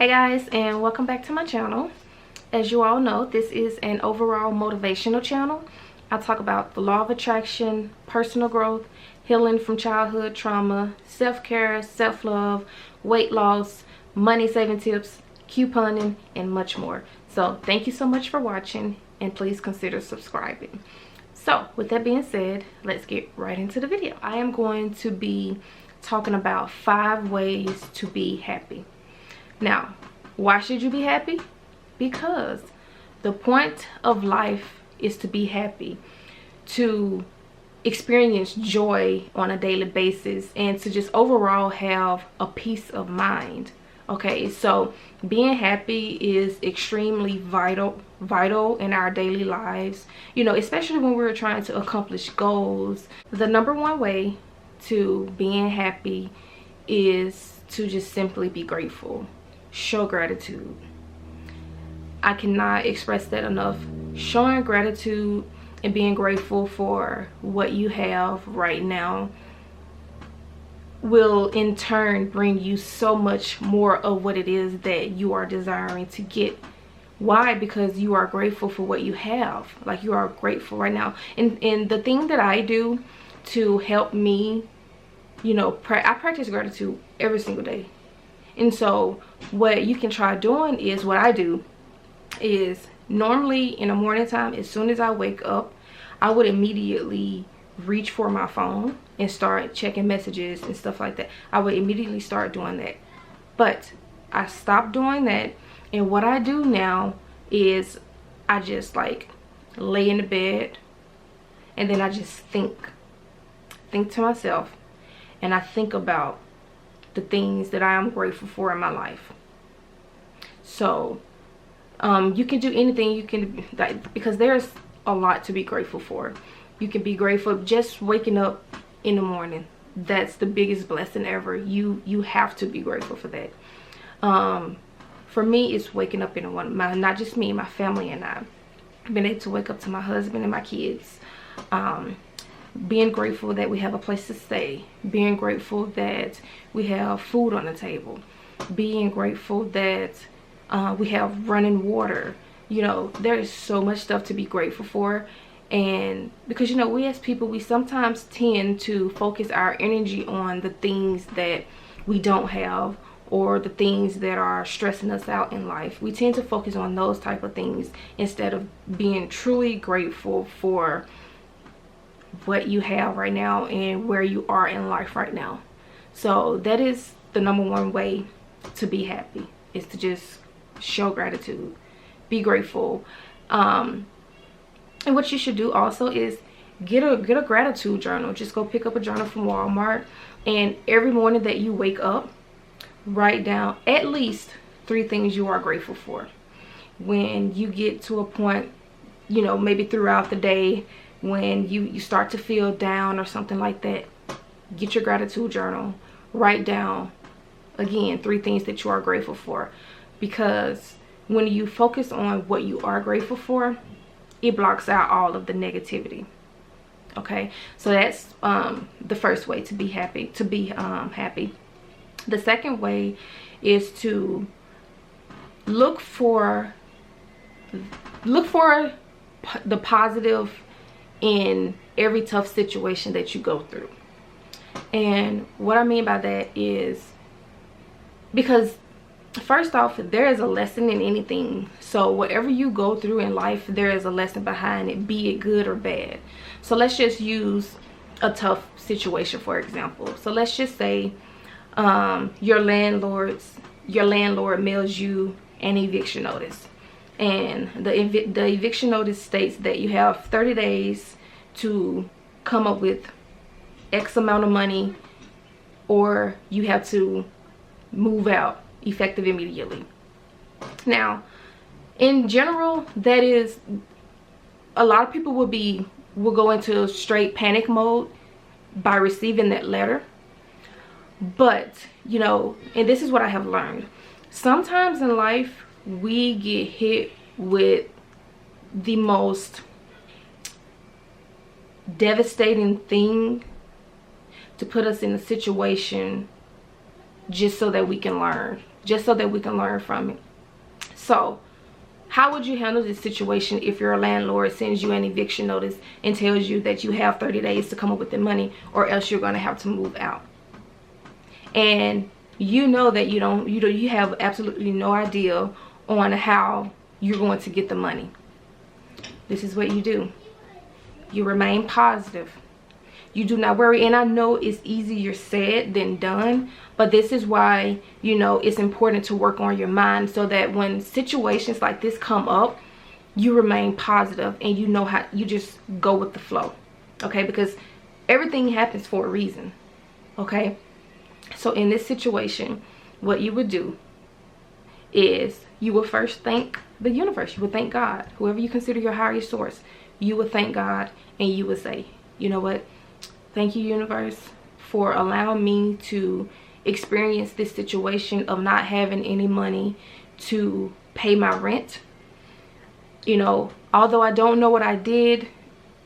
Hey guys, and welcome back to my channel. As you all know, this is an overall motivational channel. I talk about the law of attraction, personal growth, healing from childhood trauma, self-care, self-love, weight loss, money saving tips, couponing, and much more. So thank you so much for watching, and please consider subscribing. So with that being said, let's get right into the video. I am going to be talking about 5 ways to be happy. Now, why should you be happy? Because the point of life is to be happy, to experience joy on a daily basis, and to just overall have a peace of mind. Okay, so being happy is extremely vital in our daily lives, you know, especially when we're trying to accomplish goals. The number one way to being happy is to just simply be grateful. Show gratitude. I cannot express that enough. Showing gratitude and being grateful for what you have right now will in turn bring you so much more of what it is that you are desiring to get. Why? Because you are grateful for what you have. Like, you are grateful right now. And the thing that I do to help me, you know, I practice gratitude every single day. And so what you can try doing is, what I do is, normally in the morning time, as soon as I wake up, I would immediately reach for my phone and start checking messages and stuff like that. I would immediately start doing that. But I stopped doing that, and what I do now is I just like lay in the bed, and then I just think to myself, and I think about the things that I am grateful for in my life. So you can do anything. You can, because there's a lot to be grateful for. You can be grateful just waking up in the morning. That's the biggest blessing ever. You have to be grateful for that. For me, it's waking up in the morning. Not just me, my family and I. I've been able to wake up to my husband and my kids. Being grateful that we have a place to stay. Being grateful that we have food on the table. Being grateful that we have running water. You know, there is so much stuff to be grateful for. And because, you know, we as people, we sometimes tend to focus our energy on the things that we don't have, or the things that are stressing us out in life. We tend to focus on those type of things instead of being truly grateful for what you have right now and where you are in life right now. So that is the number one way to be happy, is to just show gratitude, be grateful. And what you should do also is get a gratitude journal. Just go pick up a journal from Walmart, and every morning that you wake up, write down at least 3 things you are grateful for. When you get to a point, you know, maybe throughout the day, when you start to feel down or something like that, get your gratitude journal, write down again 3 things that you are grateful for. Because when you focus on what you are grateful for, it blocks out all of the negativity. Okay, so that's the first way to be happy. Happy. The second way is to look for the positive in every tough situation that you go through. And what I mean by that is, because first off, there is a lesson in anything. So whatever you go through in life, there is a lesson behind it, be it good or bad. So let's just use a tough situation for example. So let's just say your landlord mails you an eviction notice, and the eviction notice states that you have 30 days to come up with X amount of money, or you have to move out effective immediately. Now, in general, that is, a lot of people will go into straight panic mode by receiving that letter. But, you know, and this is what I have learned, sometimes in life we get hit with the most devastating thing to put us in a situation just so that we can learn. just so that we can learn from it. So how would you handle this situation if your landlord sends you an eviction notice and tells you that you have 30 days to come up with the money, or else you're going to have to move out? And you know that you have absolutely no idea on how you're going to get the money. This is what you do. You remain positive. You do not worry. And I know it's easier said than done, but this is why, you know, it's important to work on your mind, so that when situations like this come up, you remain positive and you know how, you just go with the flow. Okay? Because everything happens for a reason. Okay? So in this situation, what you would do is you would first thank the universe. You would thank God, whoever you consider your higher source. You would thank God, and you would say, you know what? Thank you, universe, for allowing me to experience this situation of not having any money to pay my rent. You know, although I don't know what I did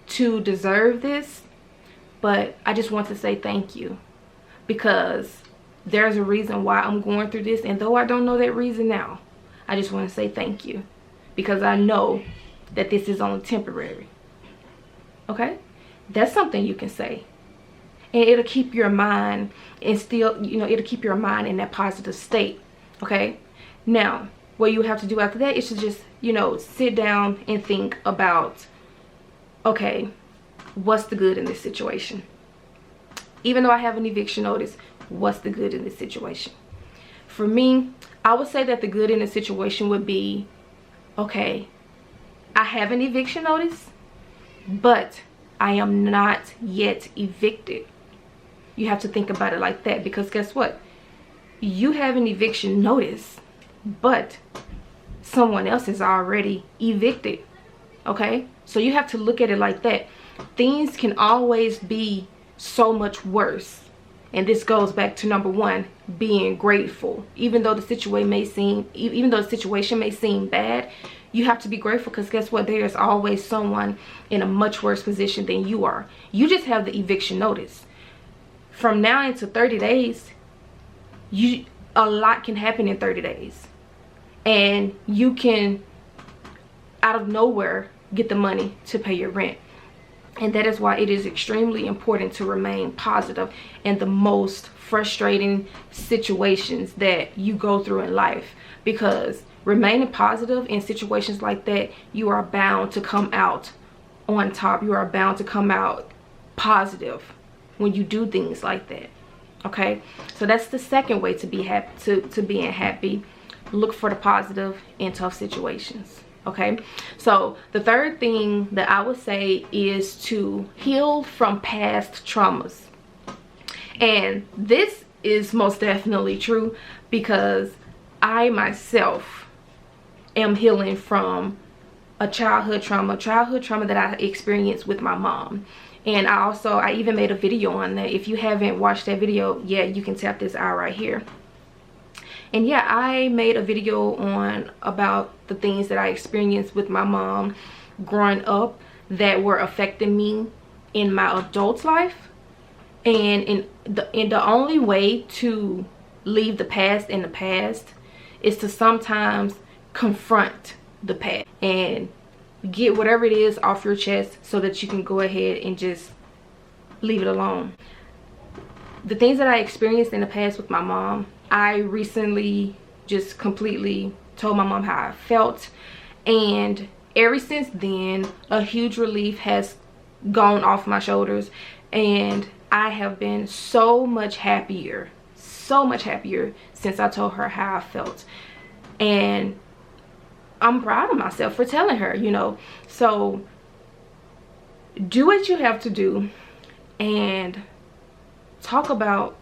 to deserve this, but I just want to say thank you, because there's a reason why I'm going through this. And though I don't know that reason now, I just want to say thank you, because I know that this is only temporary. Okay? That's something you can say. And it'll keep your mind, and still, you know, it'll keep your mind in that positive state. Okay? Now, what you have to do after that is to just, you know, sit down and think about, okay, what's the good in this situation? Even though I have an eviction notice, what's the good in this situation? For me, I would say that the good in the situation would be, okay, I have an eviction notice, but I am not yet evicted. You have to think about it like that, because guess what? You have an eviction notice, but someone else is already evicted. Okay? So you have to look at it like that. Things can always be so much worse. And this goes back to number one, being grateful. Even though the situation may seem bad, you have to be grateful, because guess what? There's always someone in a much worse position than you are. You just have the eviction notice. From now into 30 days, a lot can happen in 30 days. And you can, out of nowhere, get the money to pay your rent. And that is why it is extremely important to remain positive in the most frustrating situations that you go through in life. Because remaining positive in situations like that, you are bound to come out on top. You are bound to come out positive when you do things like that. Okay? So that's the second way to be happy, to being happy. Look for the positive in tough situations. Okay, so the third thing that I would say is to heal from past traumas. And this is most definitely true, because I myself am healing from a childhood trauma that I experienced with my mom. And I even made a video on that. If you haven't watched that video, yeah, you can tap this out right here. And yeah, I made a video on about the things that I experienced with my mom growing up that were affecting me in my adult life. And the only way to leave the past in the past is to sometimes confront the past and get whatever it is off your chest, so that you can go ahead and just leave it alone. The things that I experienced in the past with my mom, I recently just completely told my mom how I felt, and ever since then a huge relief has gone off my shoulders, and I have been so much happier since I told her how I felt. And I'm proud of myself for telling her, you know. So do what you have to do and talk about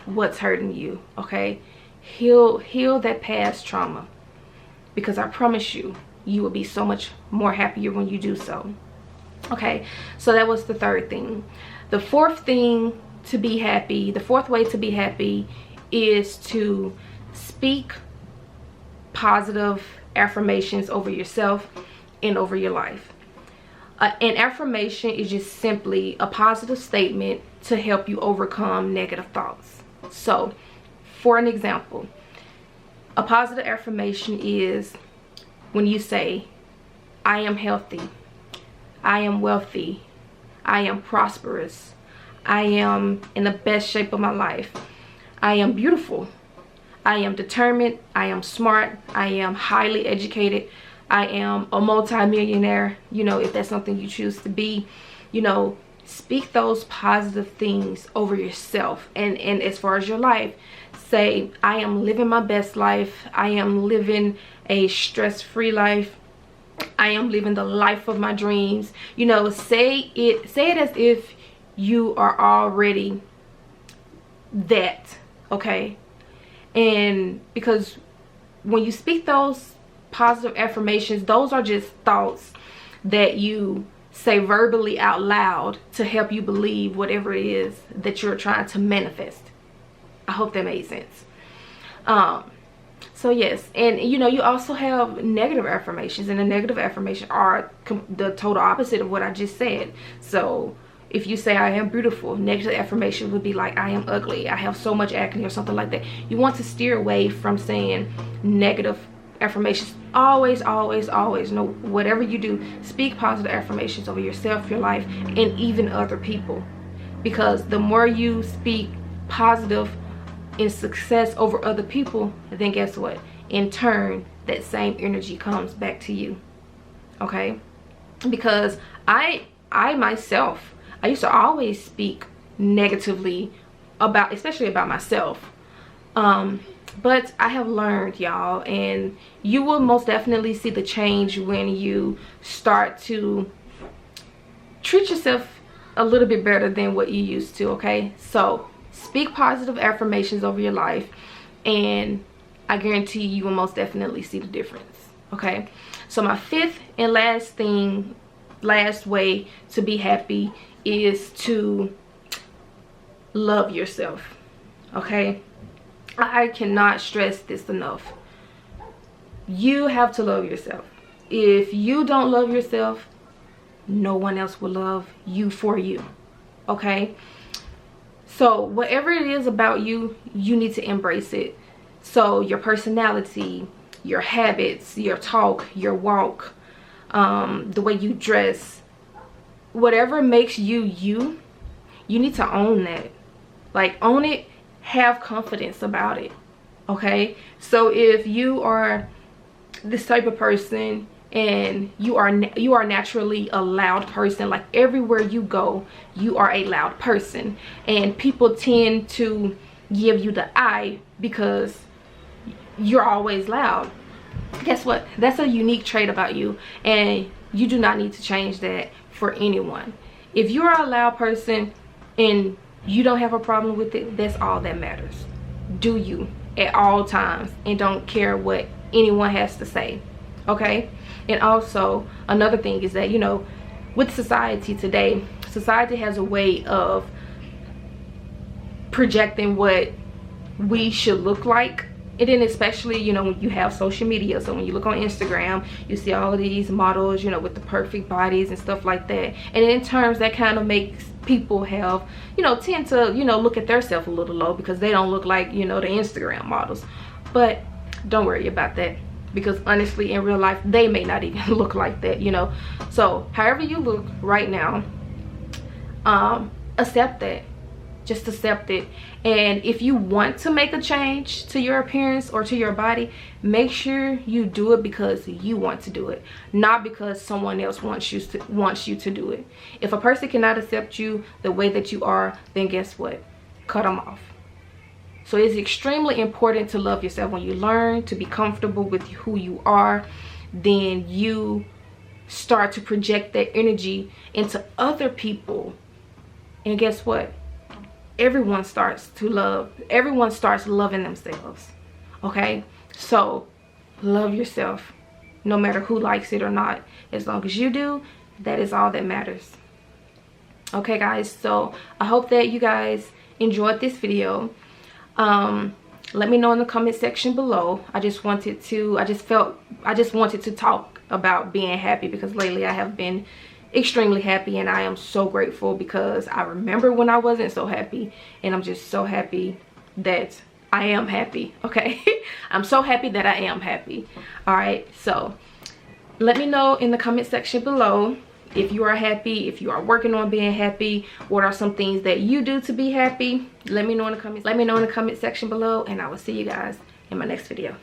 what's hurting you. Okay, heal that past trauma, because I promise you, you will be so much more happier when you do so. Okay, so that was the third thing. The fourth thing to be happy, the fourth way to be happy, is to speak positive affirmations over yourself and over your life. An affirmation is just simply a positive statement to help you overcome negative thoughts. So for an example, A positive affirmation is when you say, I am healthy, I am wealthy, I am prosperous, I am in the best shape of my life, I am beautiful, I am determined, I am smart, I am highly educated, I am a multi-millionaire, you know, if that's something you choose to be. You know, speak those positive things over yourself. And as far as your life, say, I am living my best life, I am living a stress-free life, I am living the life of my dreams. You know, say it as if you are already that, okay? And because when you speak those positive affirmations, those are just thoughts that you say verbally out loud to help you believe whatever it is that you're trying to manifest. I hope that made sense. So yes, and you know, you also have negative affirmations, and the negative affirmations are the total opposite of what I just said. So if you say I am beautiful, negative affirmation would be like I am ugly, I have so much acne, or something like that. You want to steer away from saying negative affirmations. Always, always, always, no, whatever you do, speak positive affirmations over yourself, your life, and even other people. Because the more you speak positive in success over other people, then guess what? In turn, that same energy comes back to you. Okay? Because I myself, I used to always speak negatively about, especially about myself. But I have learned, y'all, and you will most definitely see the change when you start to treat yourself a little bit better than what you used to. Okay? So speak positive affirmations over your life, and I guarantee you will most definitely see the difference. Okay? So my fifth and last way to be happy is to love yourself. Okay? I cannot stress this enough. You have to love yourself. If you don't love yourself, no one else will love you for you. Okay? So whatever it is about you, you need to embrace it. So your personality, your habits, your talk, your walk, the way you dress, whatever makes you you, you need to own that. Like, own it. Have confidence about it. Okay? So if you are this type of person and you are naturally a loud person, like everywhere you go you are a loud person, and people tend to give you the eye because you're always loud, guess what? That's a unique trait about you, and you do not need to change that for anyone. If you're a loud person and you don't have a problem with it, that's all that matters. Do you at all times, and don't care what anyone has to say. Okay? And also another thing is that, you know, with society today, society has a way of projecting what we should look like. And then especially, you know, when you have social media, so when you look on Instagram, you see all of these models, you know, with the perfect bodies and stuff like that. And in terms, that kind of makes people have, you know, tend to, you know, look at themselves a little low because they don't look like, you know, the Instagram models. But don't worry about that, because honestly, in real life, they may not even look like that, you know. So however you look right now, accept that. Just accept it. And if you want to make a change to your appearance or to your body, make sure you do it because you want to do it, not because someone else wants you to do it. If a person cannot accept you the way that you are, then guess what? Cut them off. So it's extremely important to love yourself. When you learn to be comfortable with who you are, then you start to project that energy into other people. And guess what? Everyone starts loving themselves. Okay? So love yourself, no matter who likes it or not. As long as you do, that is all that matters. Okay, guys, so I hope that you guys enjoyed this video. Let me know in the comment section below. I just wanted to talk about being happy, because lately I have been extremely happy, and I am so grateful because I remember when I wasn't so happy, and I'm just so happy that I am happy, okay? I'm so happy that I am happy. All right, so let me know in the comment section below if you are happy, if you are working on being happy. What are some things that you do to be happy? Let me know in the comment section below, and I will see you guys in my next video.